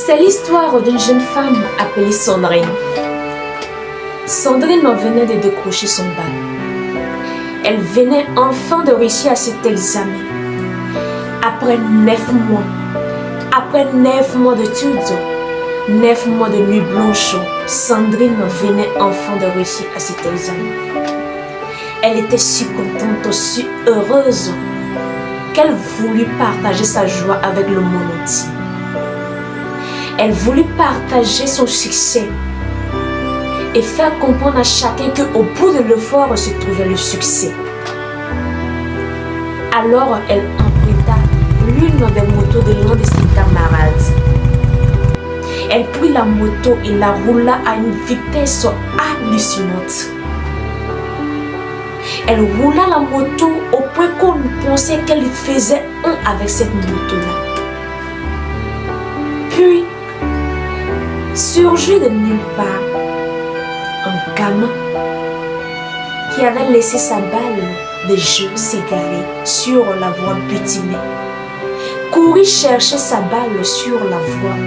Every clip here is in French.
C'est l'histoire d'une jeune femme appelée Sandrine. Sandrine venait de décrocher son bac. Elle venait enfin de réussir à cet examen. Après 9 mois d'études, 9 mois de nuit blanche, Sandrine venait enfin de réussir à cet examen. Elle était si contente, si heureuse, qu'elle voulut partager sa joie avec le monde entier. Elle voulut partager son succès et faire comprendre à chacun qu'au bout de l'effort se trouvait le succès. Alors elle emprunta l'une des motos de l'un de ses camarades. Elle prit la moto et la roula à une vitesse hallucinante. Elle roula la moto au point qu'on pensait qu'elle faisait un avec cette moto-là. Puis, surgit de nulle part un gamin qui avait laissé sa balle de jeu s'égarer sur la voie butinée. Courit chercher sa balle sur la voie.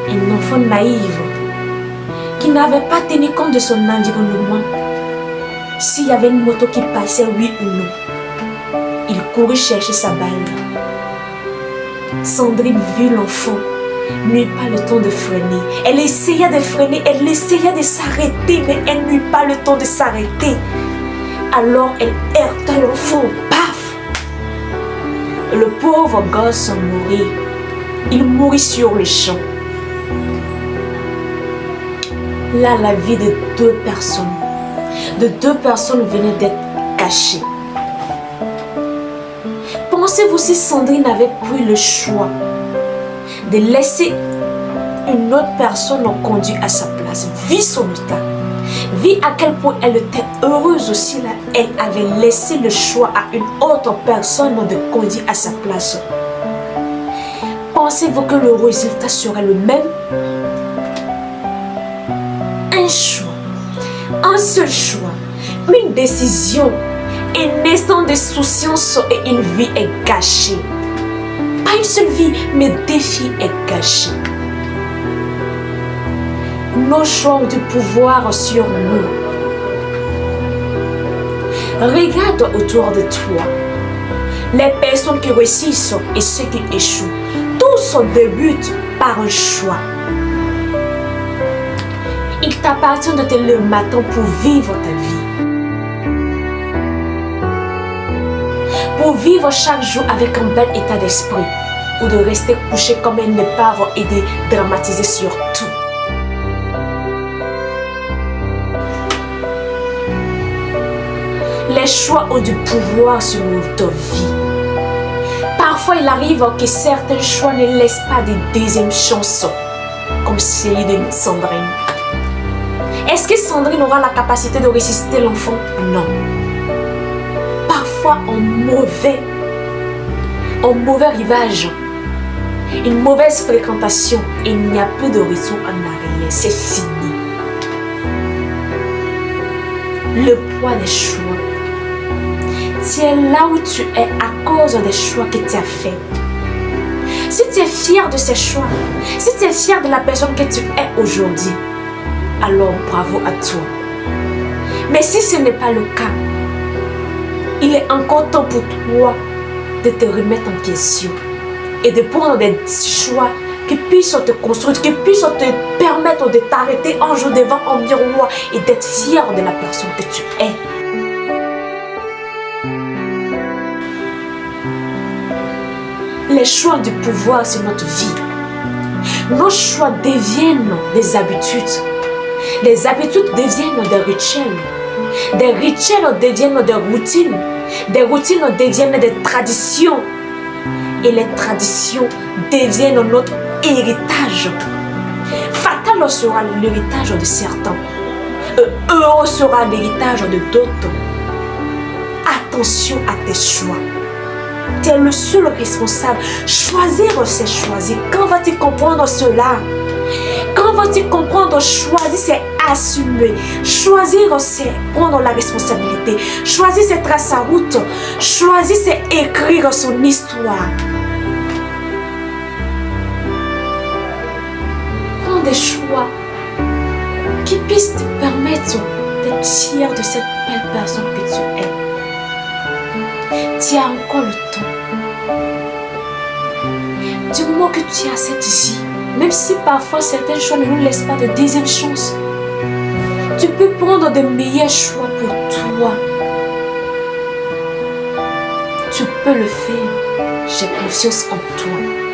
Un enfant naïf qui n'avait pas tenu compte de son environnement. S'il y avait une moto qui passait, oui ou non, il courut chercher sa balle. Sandrine vit l'enfant, n'eut pas le temps de freiner. Elle essaya de freiner, elle essaya de s'arrêter, mais elle n'eut pas le temps de s'arrêter. Alors elle heurta l'enfant, paf! Le pauvre gosse mourit. Il mourit sur le champ. Là, la vie de deux personnes venait d'être cachée. Pensez-vous si Sandrine avait pris le choix de laisser une autre personne conduire à sa place, vit son état, vit à quel point elle était heureuse aussi là, elle avait laissé le choix à une autre personne de conduire à sa place. Pensez-vous que le résultat serait le même? Un choix, un seul choix, une décision, un instant de souciance et une vie est gâchée. Pas une seule vie, mais des vies est gâchée. Nos choix ont du pouvoir sur nous. Regarde autour de toi. Les personnes qui réussissent et ceux qui échouent, tous débutent par un choix. Il t'appartient de te lever le matin pour vivre ta vie. Pour vivre chaque jour avec un bel état d'esprit. Ou de rester couché comme un épave et de dramatiser sur tout. Les choix ont du pouvoir sur notre vie. Parfois, il arrive que certains choix ne laissent pas de deuxième chance, comme celui de Sandrine. Est-ce que Sandrine aura la capacité de ressusciter l'enfant? Non. Parfois, un mauvais rivage, une mauvaise fréquentation, et il n'y a plus de retour en arrière. C'est fini. Le poids des choix. Tu es là où tu es à cause des choix que tu as faits. Si tu es fier de ces choix, si tu es fier de la personne que tu es aujourd'hui, alors bravo à toi. Mais si ce n'est pas le cas, il est encore temps pour toi de te remettre en question et de prendre des choix qui puissent te construire, qui puissent te permettre de t'arrêter un jour devant un miroir et d'être fier de la personne que tu es. Les choix du pouvoir sur notre vie. Nos choix deviennent des habitudes. Les habitudes deviennent des rituels. Des rituels deviennent des routines. Des routines deviennent des traditions. Et les traditions deviennent notre héritage. Fatal sera l'héritage de certains. Heureux sera l'héritage de d'autres. Attention à tes choix. Tu es le seul responsable. Choisir, c'est choisir. Quand vas-tu comprendre cela? Quand vas-tu comprendre choisir, c'est assumer. Choisir, c'est prendre la responsabilité. Choisir, c'est tracer sa route. Choisir, c'est écrire son histoire. choix qui puisse te permettre d'être fier de cette belle personne que tu es. Tu as encore le temps. Du moment que tu as cette vie, même si parfois certains choix ne nous laissent pas de deuxième chance, tu peux prendre de meilleurs choix pour toi. Tu peux le faire. J'ai confiance en toi.